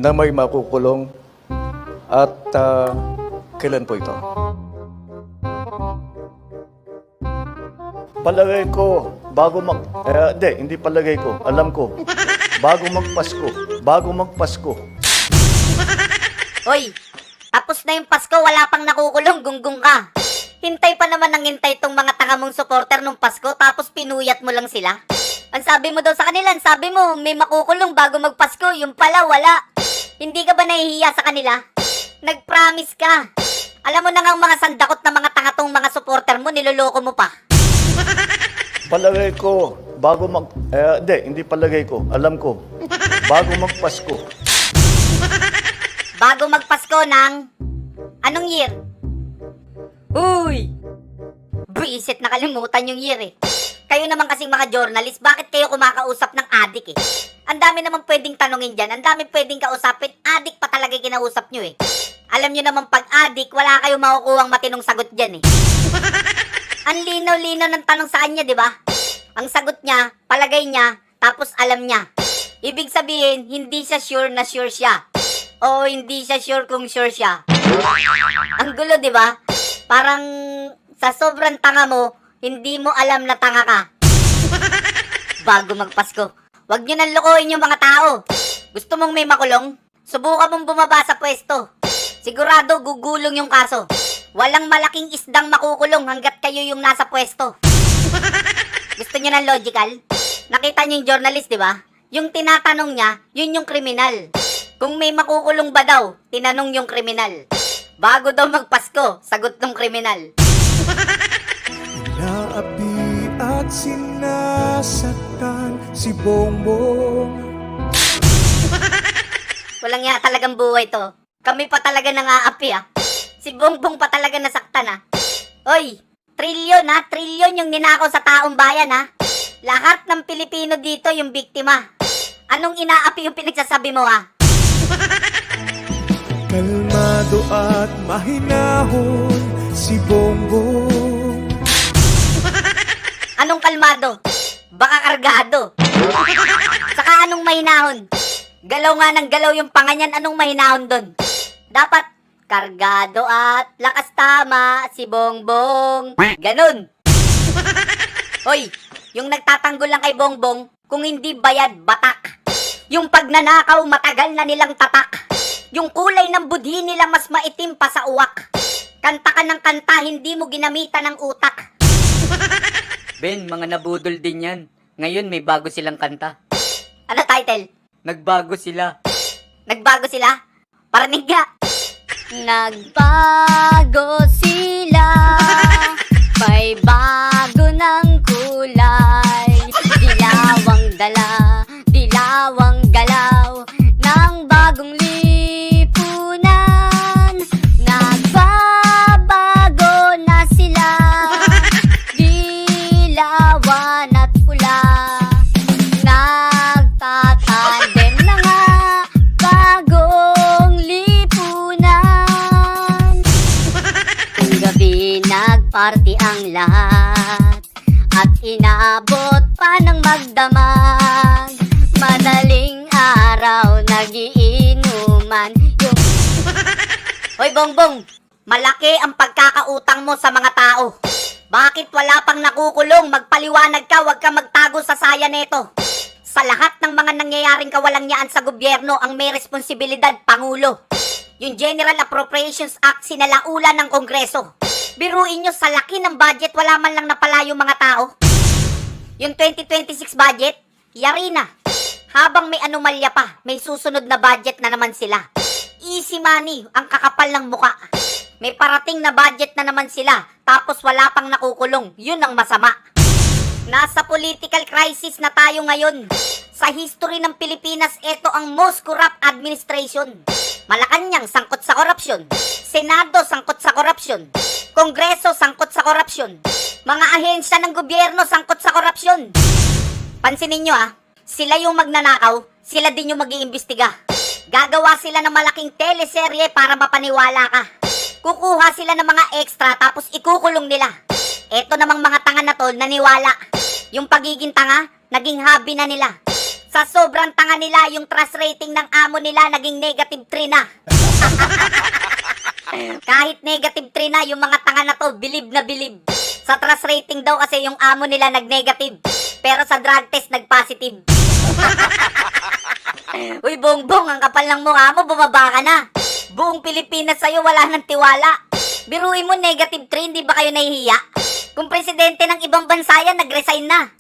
na may makukulong at kailan po ito? Palagay ko, hindi palagay ko, alam ko, bago magpasko. Hoy, tapos na yung Pasko, wala pang nakukulong, gunggong ka. Hintay pa naman ng hintay tong mga tanga mong supporter nung Pasko, tapos pinuyat mo lang sila. Ang sabi mo daw sa kanila, sabi mo, may makukulong bago magpasko, yung pala wala. Hindi ka ba nahihiya sa kanila? Nag-promise ka. Alam mo na nga ang mga sandakot na mga tanga tong mga supporter mo, niloloko mo pa. Palagay ko, hindi palagay ko, alam ko, bago magpasko. Bago magpasko ng... Anong year? Uy! Buisit, nakalimutan yung year eh. Kayo naman kasing mga journalist, bakit kayo kumakausap ng adik eh? Ang dami naman pwedeng tanongin dyan, ang dami pwedeng kausapin, adik pa talaga kinausap nyo eh. Alam nyo naman pag adik, wala kayong makukuhang matinong sagot dyan eh. Ang linaw-linaw ng tanong sa kanya, di ba? Ang sagot niya, palagay niya, tapos alam niya. Ibig sabihin, hindi siya sure na sure siya. O hindi siya sure kung sure siya. Ang gulo, di ba? Parang sa sobrang tanga mo, hindi mo alam na tanga ka. Bago magpasko. Huwag nyo nang lokohin yung mga tao. Gusto mong may makulong? Subukan mong bumaba sa pwesto. Sigurado gugulong yung kaso. Walang malaking isdang makukulong hanggat kayo yung nasa pwesto. Gusto nyo ng logical? Nakita nyo yung journalist, di ba? Yung tinatanong niya, yun yung kriminal. Kung may makukulong ba daw, tinanong yung kriminal. Bago daw magpasko, sagot ng kriminal. Inaapi at sinasaktan si Bongbong. Walang nga talagang buhay to. Kami pa talaga nang-aapi ah. Si Bongbong pa talaga nasaktan ah. Oy, trilyon ha, trilyon yung ninakaw sa taong bayan ha. Lahat ng Pilipino dito yung biktima. Anong inaapi yung pinagsasabi mo ha? Kalmado at mahinahon si Bongbong. Anong kalmado? Baka kargado. Saka anong mahinahon? Galaw nga ng galaw yung panganyan, anong mahinahon doon? Dapat kargado at lakas tama si Bongbong. Ganun. Hoy, yung nagtatanggol lang kay Bongbong, kung hindi bayad, batak. Yung pagnanakaw, matagal na nilang tatak. Yung kulay ng budhi nila mas maitim pa sa uwak. Kanta ka ng kanta, hindi mo ginamitan ng utak. Ben, mga nabudol din yan. Ngayon may bago silang kanta. Ano title? Nagbago sila. Nagbago sila? Parinig nga. Nagbago sila, may bago ng kulay. Dilawang dala, dilawang galaw ng bagong lipunan. Nagbabago na sila, dilawan at pula. Nagtatandem na nga, bagong lipunan. Ang gabi nagparty ang lahat at inabot pa ng magdamag. Madaling araw nagiinuman yung... Hoy Bongbong, malaki ang pagkakautang mo sa mga tao. Bakit wala pang nakukulong? Magpaliwanag ka, wag ka magtago sa saya neto. Sa lahat ng mga nangyayaring kawalangyaan sa gobyerno, ang may responsibilidad, Pangulo. Yung General Appropriations Act, sinalaula ng Kongreso. Biruin nyo, sa laki ng budget, wala man lang napala yung mga tao. Yung 2026 budget, yari na. Habang may anomalya pa, may susunod na budget na naman sila. Easy money, ang kakapal ng muka. May parating na budget na naman sila, tapos wala pang nakukulong. Yun ang masama. Nasa political crisis na tayo ngayon. Sa history ng Pilipinas, ito ang most corrupt administration. Malacanang sangkot sa korupsyon. Senado sangkot sa korupsyon. Kongreso sangkot sa korupsyon. Mga ahensya ng gobyerno sangkot sa korupsyon. Pansinin nyo sila yung magnanakaw, sila din yung mag-iimbestiga. Gagawa sila ng malaking teleserye para mapaniwala ka. Kukuha sila ng mga extra tapos ikukulong nila. Eto namang mga tanga na to, naniwala. Yung pagiging tanga, naging hobby na nila. Sa sobrang tanga nila, yung trust rating ng amo nila naging negative 3 na. Kahit negative 3 na, yung mga tanga na to, bilib na bilib. Sa trust rating daw kasi yung amo nila nag-negative. Pero sa drug test, nag-positive. Uy, Bongbong, ang kapal ng mukha mo, bumaba ka na. Buong Pilipinas sa'yo, wala nang tiwala. Biruin mo, negative 3, hindi ba kayo nahihiya? Kung presidente ng ibang bansa yan, nag-resign na.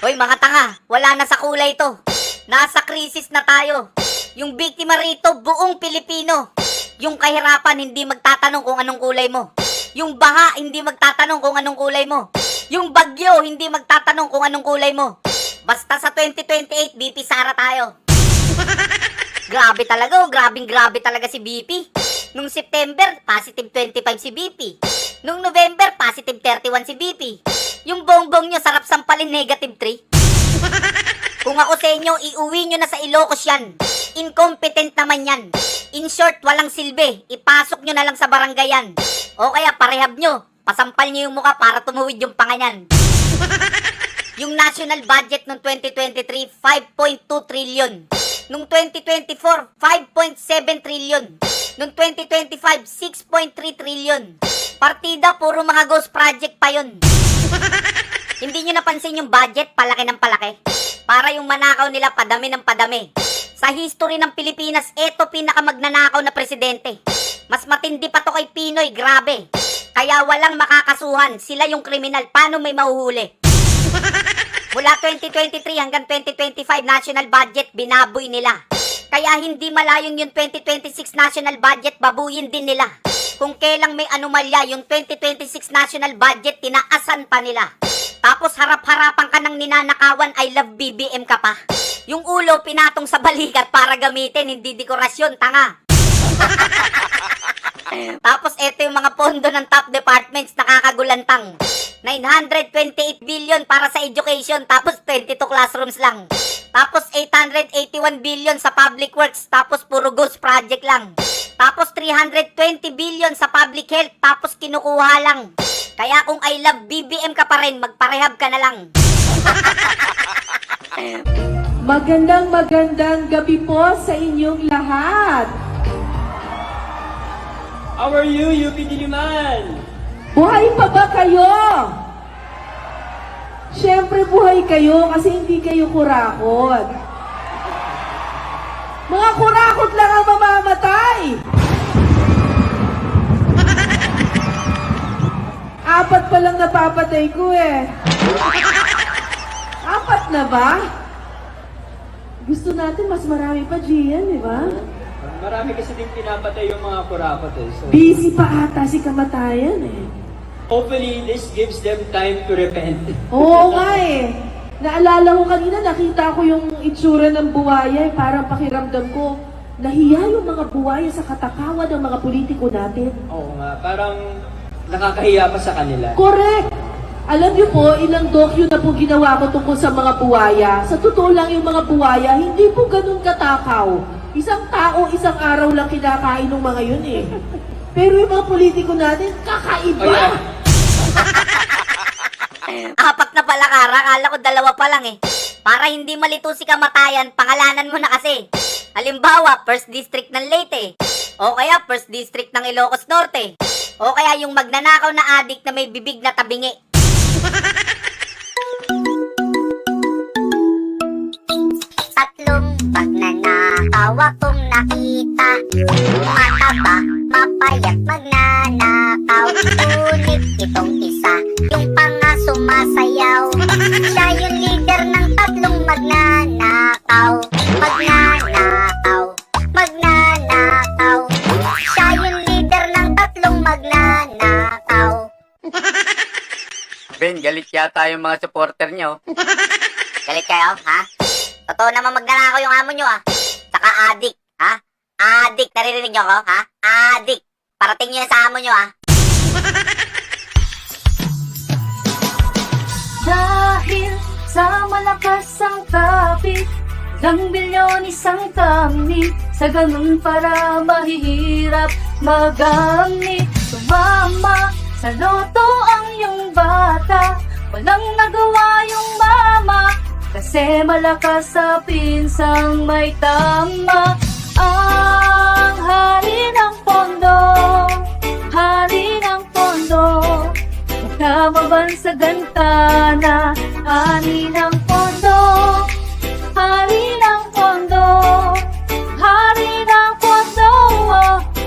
Hoy, mga tanga, wala na sa kulay to. Nasa krisis na tayo. Yung biktima rito, buong Pilipino. Yung kahirapan, hindi magtatanong kung anong kulay mo. Yung baha, hindi magtatanong kung anong kulay mo. Yung bagyo, hindi magtatanong kung anong kulay mo. Basta sa 2028, BP Sara tayo. Grabe talaga, oh. Grabe talaga si BP. Nung September, positive 25 si BP. Nung November, positive 31 si BP. Yung bongbong nyo, sarap sampalin, negative 3. Kung ako sa inyo, iuwi nyo na sa Ilocos yan. Incompetent naman yan. In short, walang silbi. Ipasok nyo na lang sa barangay yan. O kaya parehab nyo. Pasampal nyo yung mukha para tumuwid yung panganyan. Yung national budget ng 2023, 5.2 trillion. Nung 2024, 5.7 trillion. Nung 2025, 6.3 trillion. Partida, puro mga ghost project pa yun. Hindi nyo napansin yung budget, palaki ng palaki. Para yung manakaw nila, padami ng padami. Sa history ng Pilipinas, eto pinakamagnanakaw na presidente. Mas matindi pa to kay Pinoy, grabe. Kaya walang makakasuhan, sila yung kriminal, paano may mahuhuli? Mula 2023 hanggang 2025 national budget, binaboy nila. Kaya hindi malayong yung 2026 national budget, babuyin din nila. Kung kailang may anomalya, yung 2026 national budget, tinaasan pa nila. Tapos harap-harapan ka ng ninanakawan, I love BBM ka pa. Yung ulo pinatong sa balikat para gamitin, hindi dekorasyon, tanga. Tapos eto yung mga pondo ng top departments, nakakagulantang. 928 billion para sa education, tapos 22 classrooms lang. Tapos 881 billion sa public works, tapos puro ghost project lang. Tapos 320 billion sa public health, tapos kinukuha lang. Kaya kung I love BBM ka pa rin, magparehab ka na lang. Magandang gabi po sa inyong lahat. How are you, UP Diliman? Buhay pa ba kayo? Siyempre buhay kayo kasi hindi kayo kurakot. Mga kurakot lang ang mamamatay. 4 pa lang napapatay ko eh. 4 na ba? Gusto natin mas marami pa, Gian, di ba? Marami kasi din pinapatay yung mga kurakot eh. So, Busy pa ata si kamatayan eh. hopefully, this gives them time to repent. Oo nga eh. Naalala ko kanina, nakita ko yung itsura ng buwaya eh. Parang pakiramdam ko, nahiya yung mga buwaya sa katakawan ng mga politiko natin. Oo nga, parang nakakahiya pa sa kanila. Correct! Alam niyo po, ilang docu na po ginawa ko tungkol sa mga buwaya. Sa totoo lang yung mga buwaya, hindi po ganun katakaw. Isang tao, isang araw lang kinakain ng mga yun eh. Pero yung mga politiko natin, kakaiba! Oh, yeah. 4 na pala, Kara. Akala ko 2 pa lang eh. Para hindi malito si kamatayan, pangalanan mo na kasi. Halimbawa, 1st District ng Leyte. O kaya 1st District ng Ilocos Norte. O kaya yung magnanakaw na adik na may bibig na tabingi. Tatlong magnanakaw akong nakita. Mataba, mapayat magnanakaw. Ngunit itong isa, yung panga sumasayaw. Siya yung leader ng 3 magnanakaw. Magnanakaw, magnanakaw. Siya yung leader ng 3 magnanakaw. Ben, galit yata yung mga supporter nyo. Galit kayo, ha? Totoo naman magnanakaw yung amo nyo, ha? Saka adik, ha? Adik, naririnig nyo ko, ha? Adik. Parating nyo yan sa amo nyo, ha? Dahil sa malakas ang tapik ng milyon isang kamit, sa ganun para mahihirap magamit. Sumama sa loto ang iyong bata, walang nagawa yung mama, kasi malakas sa pinsang may tama. Ang hari ng pondo, hari ng pondo, nagkamabansagan ka na. Hari ng pondo, hari ng pondo, hari ng pondo,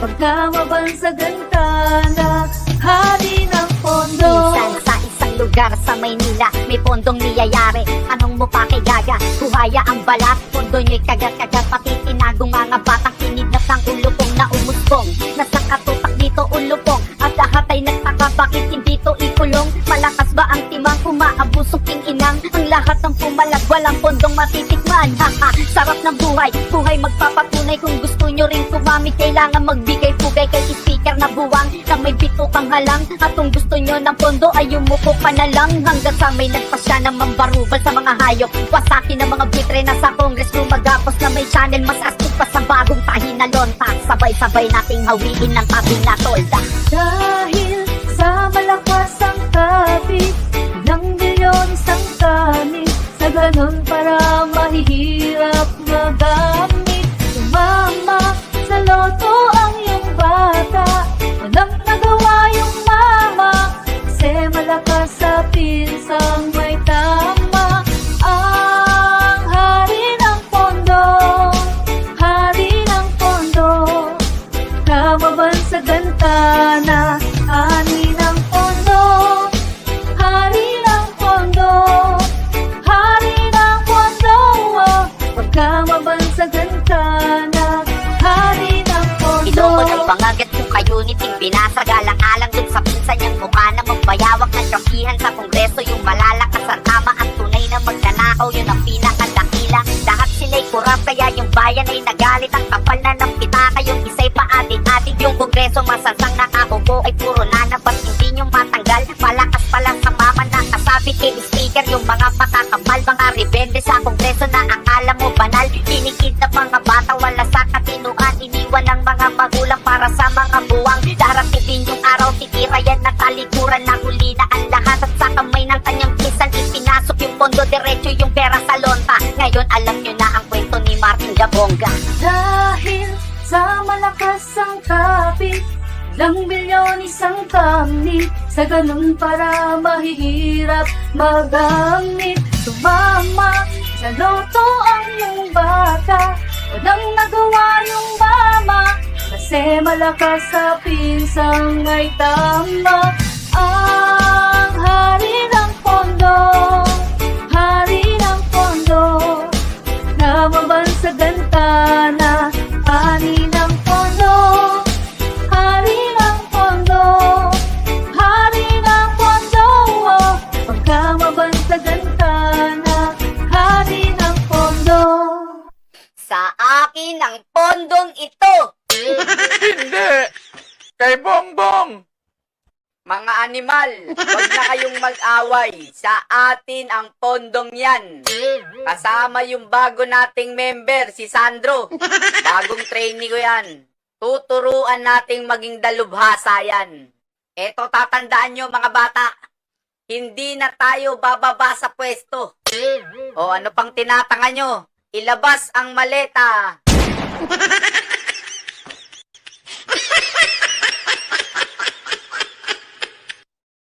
pagkamabansagan ka na. Hari ng pondo. Minsan sa isang lugar sa Maynila, may pondong niyayari. Anong mo pa kay Gaga? Buhaya ang balat, pondo nyo'y kagat-kagat. Pati tinagong mga batang kinidnap ng ulupong na umusbong. Nasa katutak dito ulupong, at lahat ay nagtaka bakit hindi to ikulong. Malakas ba ang timang kumaabusong king-inang? Ang lahat ng pumalag, walang pondong matitikman. Haha, sarap ng buhay, buhay magpapatunay. Kung gusto nyo rin kumamit, kailangan magbigay-pugay kay speaker na buwang na may bitukang halang. At kung gusto nyo ng pondo ay umupo pa na lang. Hanggang sa may nagpasya ng mambarubal sa mga hayop. Wasakin ng mga bitre na sa Congress lumagapos na may channel. Mas astig pa sa bagong tahi na lonta. Sabay-sabay nating hawiin ng tabi na tolda. Dahil sa malakas ang kapit ng bilyon isang kanin, sa ganun para mahihirap magamit. Sumama sa loto ang iyong bata, walang nagawa yung mama, kasi malakas sa pinsang may tama. Ang hari ng pondo, hari ng pondo, kamabansagan ka na. Hari ng pondo, hari ng pondo, hari ng pondo, pagkamabansagan ka na. Hari ng pondo. Iloko ng pangagat yung ka-uniting binasagalang-alang dun sa pinsan niyang mukha na magbayawak ng kampihan sa kongreso. Yung malalakas ang tama at tunay na magnanakaw, yun ang pinakadakila. Lahat sila'y kurap kaya yung bayan ay nagalit. Ang kapal na ng pitaka, yung isa'y paadik-adik. Yung kongreso masansang nakaupo ay puro nana, ba't hindi nyo matanggal? Malakas pala sa mama na kasabit kay speaker. Yung mga makakamal, mga rebelde sa kongreso na akala mo banal. Kinikid na mga bata, wala sa katinuan. Iniwan ng mga magulang para sa mga buwang. Darating din yung araw, titira yan ng talikuran. Nahuli na ang lahat at sa kamay ng kanyang pinsan ipinasok yung pondo, diretso yung pera sa lonta. Ngayon alam nyo na ang kwento ni Martin Gabonga. Dahil sa malakas ang kapit ng bilyon isang kamnit, sa ganun para mahihirap magamit. Sumama sa loto ang iyong bata, walang nagawa yung mama, kasi malakas sa pinsang may tama. Ang hari ng pondo, hari ng pondo, namabansagan ka na. Hari ng pondo, hari ng pondo, hari ng pondo, pagkamabansagan ka na. Hari ng pondo. Sa akin ang pondong ito. Hindi! Kay Bongbong! Mga animal, huwag na kayong mag-away. Sa atin ang pondong yan. Kasama yung bago nating member, si Sandro. Bagong trainee ko yan. Tuturuan nating maging dalubhasa yan. Eto, tatandaan nyo mga bata. Hindi na tayo bababa sa pwesto. O ano pang tinatanga nyo? Ilabas ang maleta.